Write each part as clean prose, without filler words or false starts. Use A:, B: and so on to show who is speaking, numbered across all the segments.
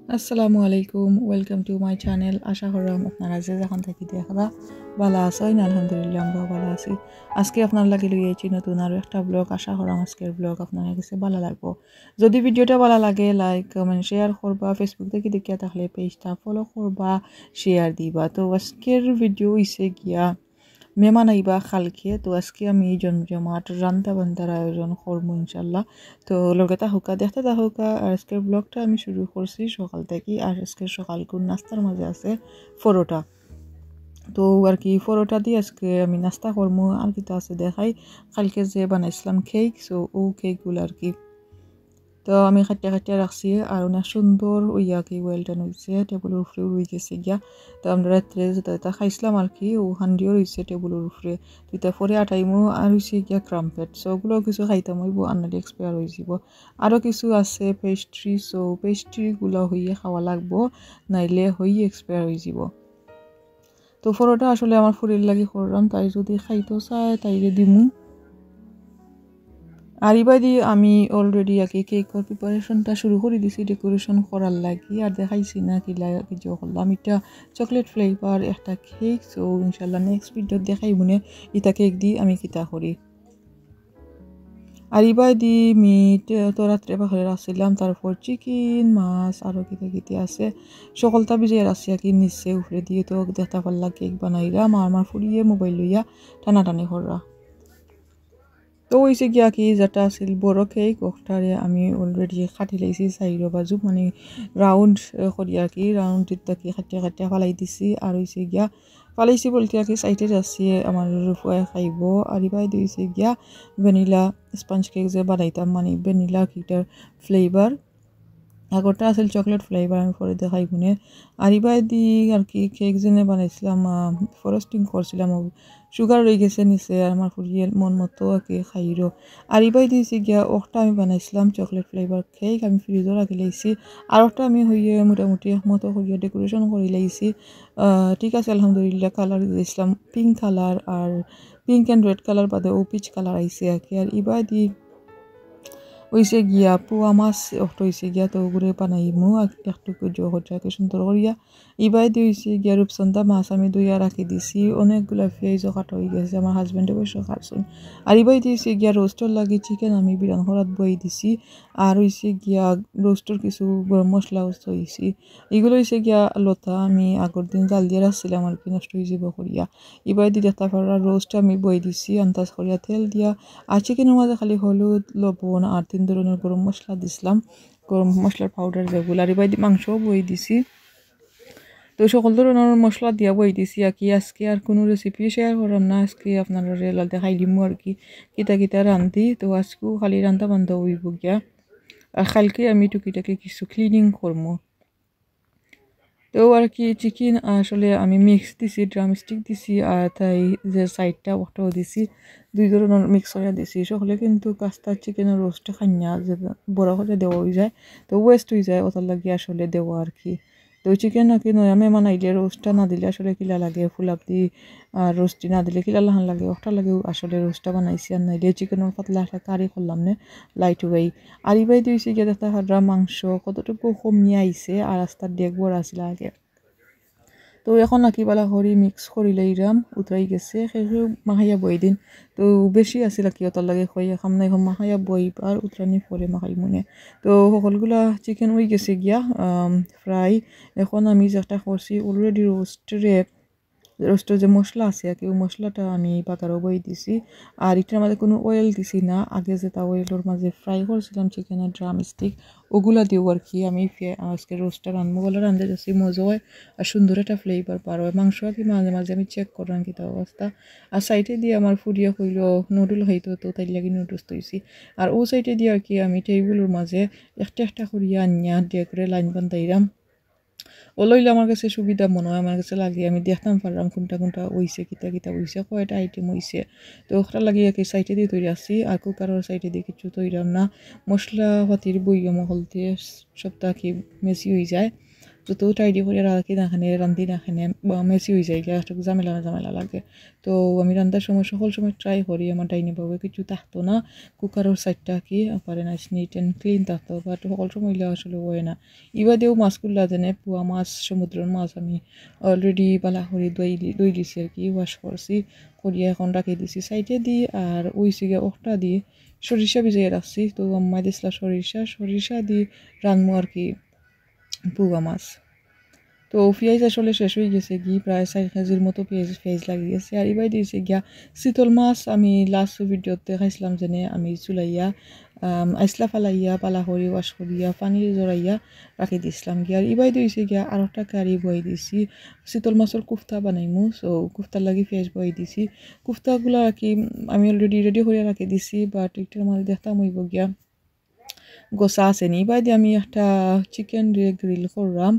A: আসসালামু আলাইকুম welcome to my channel আশা করলাম আপনারা যে যখন থাকি দেখবা ভালো আছেন আলহামদুলিল্লাহ আমরাও ভালো আছি আজকে আপনার লাগি লইয়েছি নতুন আর একটা ব্লগ আশা করলাম আজকের ব্লগ আপনার কাছে ভালো লাগবো যদি ভিডিওটা ভালো লাগে লাইক কমেন্ট শেয়ার করবা ফেসবুক থেকে দেখিয়া থাকলে পেজটা ফলো করবা শেয়ার দিবা তো আজকের ভিডিও হইছে গিয়া মেহমান আইবা খালকে তো আজকে আমি জমজমাট রান্না বান্ধার আয়োজন করবো ইনশাল্লাহ তো লগে তাহুকা দেখতে তাহুকা আর আজকের ব্লগটা আমি শুরু করছি সকাল থেকে আর আজকের সকাল কোন নাস্তার মাঝে আছে পরোটা তো আর কি পরোটা দিয়ে আজকে আমি নাস্তা করবো আর কি আছে দেখাই কালকে যে বানাইছিলাম কেক সো ও কেকগুলো আর কি তো আমি কাটিয়া কাটিয়া রাখছি আর অনেক সুন্দর ওইয়া কি ওয়েলডান হয়েছে টেবিলের উপরে রয়ে গেছে গিয়া তো আমরা রাত্রে যেটা খাইছিলাম আর কি ও হান্ডিও রয়েছে টেবিলের উপরে তো পরে আটাইমো আর হয়েছে গিয়া ক্রাম্পেট সো ওগুলো কিছু খাইতাম হইব আন্নালি এক্সপায়ার হয়ে যাব আরও কিছু আছে পেস্ট্রি সো পেস্ট্রিগুলো হইয়ে খাওয়া লাগবো নাইলে হইয়ে এক্সপায়ার হয়ে যাব তো পরোটা আসলে আমার ফুরির লাগি করলাম তাই যদি খাইতে চায় তাইলে দিমু আর এবারে আমি অলরেডি আগে কেকের প্রিপারেশনটা শুরু করে দিছি ডেকোরেশন করার লাগি আর দেখাইছি না কিছু করলাম এটা চকলেট ফ্লেভার একটা কেক সো ইনশাল্লাহ নেক্সট ভিডিও দেখাই মনে এটা কেক দিয়ে আমি কিতা করি আর এবার দি মিট তো রাত্রে পাখরে রাখছিলাম তারপর চিকেন মাছ আরও কিতে আছে সকলটা বিজয় রাখছি আর কি নিচে উপরে দিয়ে তো দেখতে পারলা কেক বানাইলাম আর আমার ফুরিয়ে মোবাইল লইয়া টানাটানি করা তো হয়েছে গিয়া কি যেটা আছিল বড় কেক ওটারে আমি অলরেডি কাটি লাইছি চাইর বাজু মানে রাউন্ড করি আর কি রাউন্ড কি কাটিয়া কাটিয়া ফালাই দিছি আর হয়েছে গিয়া ফালাইছি বলতে আর কি সাইডে যাচ্ছি আমার রুফুয়ায় খাইব আর এবার দিয়েছে গিয়া ভ্যানিলা স্পঞ্জ কেক যে বানাইতাম মানে ভ্যানিলা কেকটার ফ্লেভার আগরটা আসল চকলেট ফ্লেভার আমি পরে দেখাই গুনে আর এবার দি আর কি কেক যেনে বানাইছিলাম ফ্রস্টিং করছিলাম সুগার রয়ে গেছে নিচে আর আমার ফুরিয়ে মন মতো আর কি খাইরো আর এবার দিয়েছি গিয়া ওটা আমি বানাইছিলাম চকলেট ফ্লেভার কেক আমি ফ্রিজও রাখি লাইছি আর ওটা আমি হইয়ে মোটামুটি মতো হইয়ে ডেকোরেশন করে লাইছি ঠিক আছে আলহামদুলিল্লাহ কালার দিয়েছিলাম পিঙ্ক কালার আর পিঙ্ক অ্যান্ড রেড কালার বাদে ও পিচ কালার আইসে আর কি আর এবার দি হইছে গিয়া পুয়া মাছ অষ্ট হইছে গিয়া তো ওগুলো বানাইমু একটু জগটাকে সুন্দর করিয়া ইবাই দিয়ে হইছে গিয়া রূপচন্দা মাছ আমি দুইয়া রাখি দিছি অনেকগুলা পেঁয়াজও কাটা হয়ে গেছে আমার হাজব্যান্ডে বসে খাচ্ছেন আর ইবাই দিয়েছে গিয়া রোস্টর লাগে চিকেন আমি বিরান হরাত বই দিছি আর হইছে গিয়া রোস্টর কিছু গরম মশলা হইছি এগুলো হইছে গিয়া লতা আমি আগর দিন জাল দিয়ে রাখছিলাম আর কি নষ্ট হয়ে যাব করিয়া ইবাই দিয়ে তারপর রোস্ট আমি বই দিছি আন্দাজ করিয়া তেল দিয়া আর চিকেনের মাঝে খালি হলুদ লবণ আর 3 ধরনের গরম মশলা দিছিলাম গরম মশলার পাউডার যেগুলো আর এবার মাংসও বই দিছি তো সকল ধরনের মশলা দিয়া বই দিছি আর কি আজকে আর কোনো রেসিপি শেয়ার করলাম না আজকে আপনারা রেলা দেখাই দিমু আর কি কিতা কিতা রান্ধি তো আজকেও খালি রান্ধা বান্ধা হইব গিয়া আর কালকে আমি টুকিটাকি কিছু ক্লিনিং করবো তো আর কি চিকেন আসলে আমি মিক্স দিছি ড্রামস্টিক দিছি আর তাই যে সাইডটা ওটাও দিছি দুই ধরনের মিক্স হয়ে দিছি সকলে কিন্তু কাস্তা চিকেনের রোস্টে খাইয়া যে বড় করে দেওয়া হয়ে যায় তো ওয়েস্ট হয়ে যায় ওটার লাগে আসলে দেওয়া আর কি তো চিকেন নাকি নয় আমি বানাইলে রোস্টটা না দিলে আসলে কিলা লাগে ফুলাপ দি আর রোস্টি না দিলে কিলা লাহান লাগে ওটা লাগে আসলে রোস্টটা বানাইছি আর নাইলে চিকেনের পাতলা একটা কারি করলাম না লাইট ওয়াই আর ইবাই দিয়েছি গিয়ে দেখা হাড্রা মাংস কতটুকু কমিয়ে আইছে আর রাস্তার ডেক বড় আসলে আগে তো এখন নাকি বালা হরি মিক্স করিলে ইরাম উতরাই গেছে সেই মাখাইয়া বই দিন তো বেশি আছিল কি ওটার লাগে খই খাম নাই মাখাইয়া বই আর উতরানি পরে মাখাই মনে তো সকলগুলা চিকেন হয়ে গেছে গিয়া ফ্রাই এখন আমি যেটা করছি অলরেডি রোস্টের যে মশলা আছে আর কি ওই মশলাটা আমি বাগারও বই দিছি আর এটার মাঝে কোনো অয়েল দিছি না আগে যেটা অয়েলের মাঝে ফ্রাই করছিলাম চিকেনের ড্রাম স্টিক ওগুলা দিও আর কি আমি আজকে রোস্টটা রান্না বলে রান্ধতে যাচ্ছি মজা হয় আর সুন্দর একটা ফ্লেভার পার হয় মাংস আর কি মাঝে মাঝে আমি চেক করান কি অবস্থা আর সাইডে দিয়ে আমার ফুরিয়া হইল নুডল হইতো তো তাই লাগি নুডলস তৈছি আর ও সাইডে দিয়ে আর কি আমি টেবিলের মাঝে একটা একটা করিয়া আনিয়া দিয়ে করে লাইন বান্ধাইরাম ওলইলে আমার কাছে সুবিধা মনে হয় আমার কাছে লাগে আমি দেখতাম পারলাম কোনটা কোনটা হইছে কিতা কিতা হইছে কয়টা আইটেম হইছে তো ওটা লাগে আর কি সাইডে দিয়ে তৈরি আসছি আর কুকারের সাইডে দিয়ে কিছু তৈরাম না মশলা পাতির বইয়া মহল দিয়ে সবটা কি মেসি হয়ে যায় যত টাইডি করে রাখি নাখানে রান্ধি নাখানে মেসি হয়ে যায় একটু ঝামেলা ঝামেলা লাগে। তো আমি রান্নার সময় সকল সময় ট্রাই করি আমার ডাইনি বাবু কিছু থাকতো না, কুকারের সাইডটা কি পারে না নিট অ্যান্ড ক্লিন থাকতো, বাট সকল সময় আসলে হয় না। ইবাদেও মাছগুলা যেনে পুয়া মাছ সমুদ্রের মাছ আমি অলরেডি বালা করে দই দিছি আর কি, ওয়াশ করছি করিয়া এখন রাখি দিছি সাইডে দিই। আর ওই সিগে ওটা দিয়ে সরিষা ভিজিয়ে রাখছি, তো আম্মা দিছিলা সরিষা দিয়ে রান্নু আর কি পুয়া মাছ। তো পেঁয়াজ আসলে শেষ হয়ে গেছে প্রায় 4 কেজির মতো পেঁয়াজ লাগিয়ে গেছে। আর এবার দিয়েছে গিয়া শীতল মাছ আমি লাস্ট ভিডিওতে দেখাইছিলাম যেনে আমি চুলাইয়া আইসলা ফালাইয়া পালা করি ওয়াশ করিয়া পানি জড়াইয়া রাখি দিছিলাম আর এবার দিয়েছে গিয়া আর একটা কারি বই দিছি শীতল মাছের কুফতা বানাইমু। সো কুফতার লাগি পেঁয়াজ বই দিছি, কুফতাগুলো আর কি আমি অলরেডি রেডি করে রাখি দিছি, বাট একটার মাঝে দেখতাম হইব গিয়া গোসা আসেনি। এবার দিয়ে আমি একটা চিকেন দিয়ে গ্রিল করলাম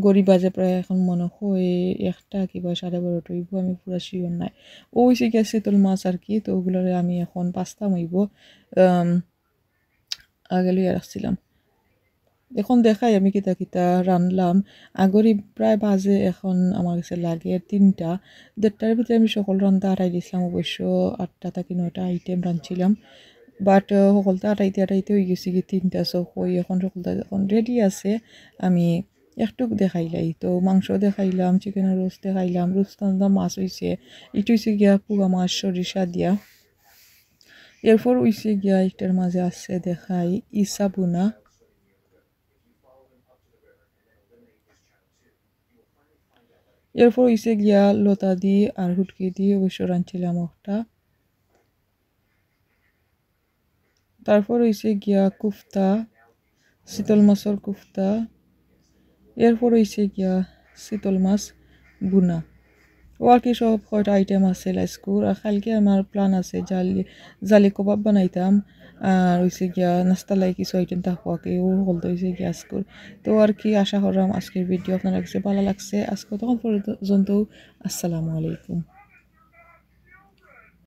A: গড়ি বাজে প্রায় এখন মনে হয় 1টা কিংবা 12:30 হইব, আমি পুরা শিওর নাই। ওই গিয়া শীতল মাছ আর কি, তো ওগুলোরে আমি এখন পাস্তা হইব আগে লইয়া রাখছিলাম। এখন দেখাই আমি কিতা কিতা রানলাম। আগরি প্রায় বাজে এখন আমার কাছে লাগে 3টা, 1:30টার ভিতরে আমি সকল রান্না আটাই দিছিলাম। অবশ্য 8টা থেকে 9টা আইটেম রাঁধছিলাম, বাট সকলটা আটাইতে হয়ে গেছি 3টা। সো কই এখন সকলটা এখন রেডি আছে, আমি একটু দেখাইলাই। তো মাংস দেখাইলাম, চিকেনের রোস্ট দেখাইলাম, রোস্ট মাছ হয়েছে, এটা হয়েছে গিয়া পুয়া মাছ সরিষা দিয়া। এরপর হয়েছে গিয়া এটার মাঝে আছে দেখাই ইসা বুনা, এরপর হয়েছে গিয়া লতা দিয়ে আর হুটকি দিয়ে অবশ্য রাঁধছিলাম একটা। তারপর হয়েছে গিয়া কুফতা, শীতল মাছের কুফতা। এরপর হয়েছে গিয়া শীতল মাছ বুনা। ও আর কি সব কয়টা আইটেম আছে লাইস্কুর। আর কালকে আমার প্ল্যান আছে জালি কবাব বানাইতাম, আর হয়েছে গিয়া নাস্তা লাই কিছু আইটেম থাকবো আর কি, ও হলতে হয়েছে গিয়া আজকুর। তো আর কি আশা করলাম আজকের ভিডিও আপনার কাছে ভালো লাগছে। আজকে তখন পর্যন্ত আসসালামু আলাইকুম।